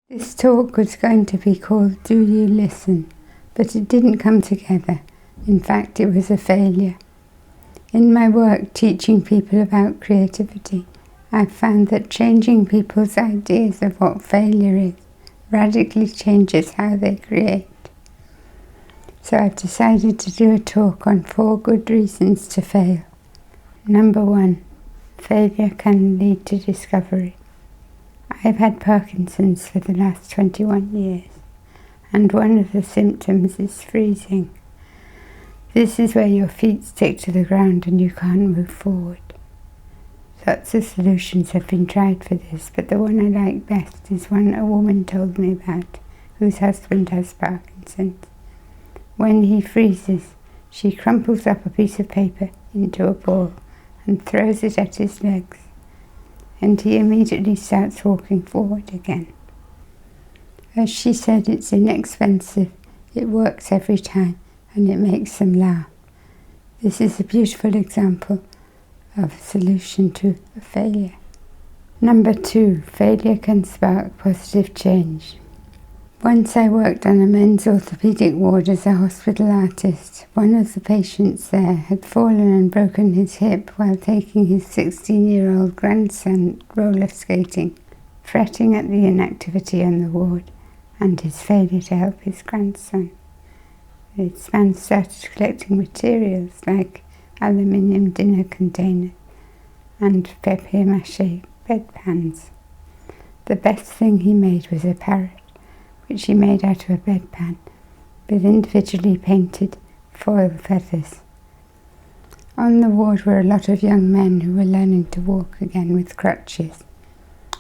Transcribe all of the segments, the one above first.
This talk was going to be called Do You Listen? But it didn't come together. In fact, it was a failure. In my work teaching people about creativity, I've found that changing people's ideas of what failure is radically changes how they create. So I've decided to do a talk on 4 good reasons to fail. Number 1, failure can lead to discovery. I've had Parkinson's for the last 21 years, and one of the symptoms is freezing. This is where your feet stick to the ground and you can't move forward. Lots of solutions have been tried for this, but the one I like best is one a woman told me about, whose husband has Parkinson's. When he freezes, she crumples up a piece of paper into a ball and throws it at his legs, and he immediately starts walking forward again. As she said, it's inexpensive, it works every time, and it makes them laugh. This is a beautiful example of a solution to a failure. Number 2, failure can spark positive change. Once I worked on a men's orthopaedic ward as a hospital artist. One of the patients there had fallen and broken his hip while taking his 16-year-old grandson roller skating, fretting at the inactivity on the ward and his failure to help his grandson. This man started collecting materials like aluminium dinner containers and papier-mâché bedpans. The best thing he made was a parrot, which he made out of a bedpan with individually painted foil feathers. On the ward were a lot of young men who were learning to walk again with crutches,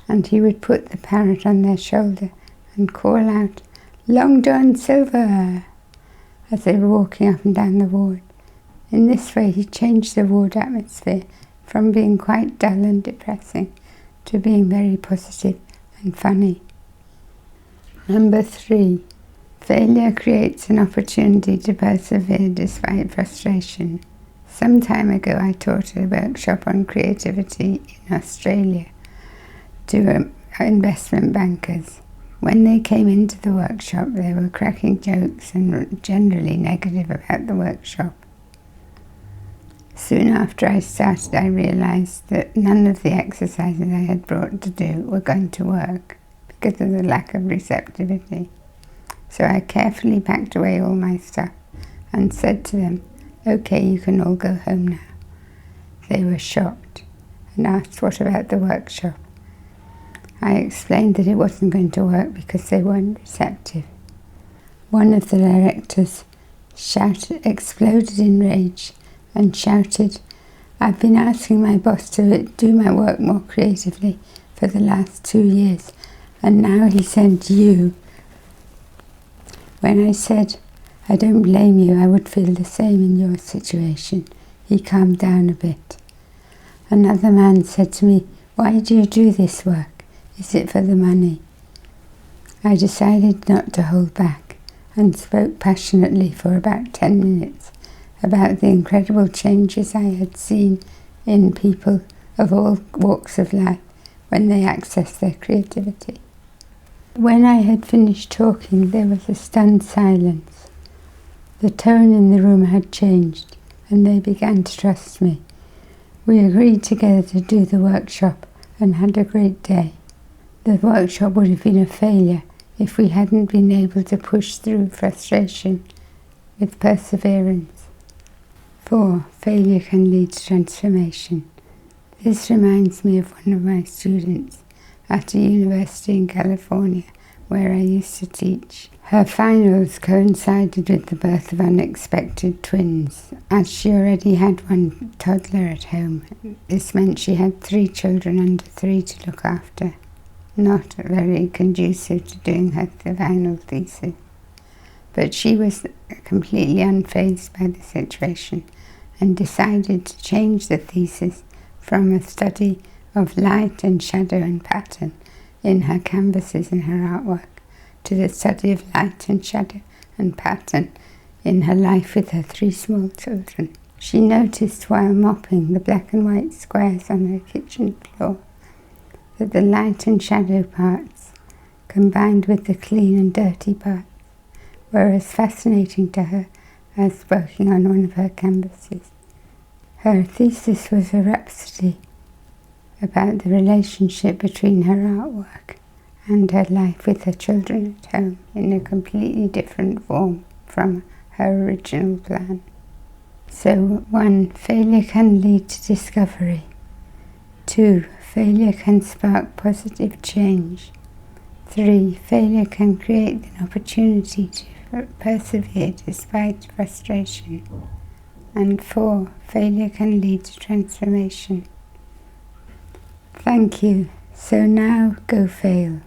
and he would put the parrot on their shoulder and call out, "Long John Silver," as they were walking up and down the ward. In this way he changed the ward atmosphere from being quite dull and depressing to being very positive and funny. Number 3, failure creates an opportunity to persevere despite frustration. Some time ago I taught a workshop on creativity in Australia to investment bankers. When they came into the workshop, they were cracking jokes and were generally negative about the workshop. Soon after I started, I realized that none of the exercises I had brought to do were going to work because of the lack of receptivity. So I carefully packed away all my stuff and said to them, "Okay, you can all go home now." They were shocked and asked what about the workshop. I explained that it wasn't going to work because they weren't receptive. One of the directors exploded in rage and shouted, "I've been asking my boss to do my work more creatively for the last 2 years, and now he sent you." When I said, "I don't blame you, I would feel the same in your situation," he calmed down a bit. Another man said to me, "Why do you do this work? Is it for the money?" I decided not to hold back and spoke passionately for about 10 minutes about the incredible changes I had seen in people of all walks of life when they access their creativity. When I had finished talking, there was a stunned silence. The tone in the room had changed, and they began to trust me. We agreed together to do the workshop and had a great day. The workshop would have been a failure if we hadn't been able to push through frustration with perseverance. 4, failure can lead to transformation. This reminds me of one of my students at a university in California where I used to teach. Her finals coincided with the birth of unexpected twins. As she already had one toddler at home, this meant she had 3 children under 3 to look after. Not very conducive to doing her final thesis. But she was completely unfazed by the situation and decided to change the thesis from a study of light and shadow and pattern in her canvases and her artwork to the study of light and shadow and pattern in her life with her 3 small children. She noticed while mopping the black and white squares on her kitchen floor that the light and shadow parts combined with the clean and dirty parts, were as fascinating to her as working on one of her canvases. Her thesis was a rhapsody about the relationship between her artwork and her life with her children at home in a completely different form from her original plan. So 1. Failure can lead to discovery. 2. Failure can spark positive change. 3. Failure can create an opportunity to persevere despite frustration. And 4. Failure can lead to transformation. Thank you. So now go fail.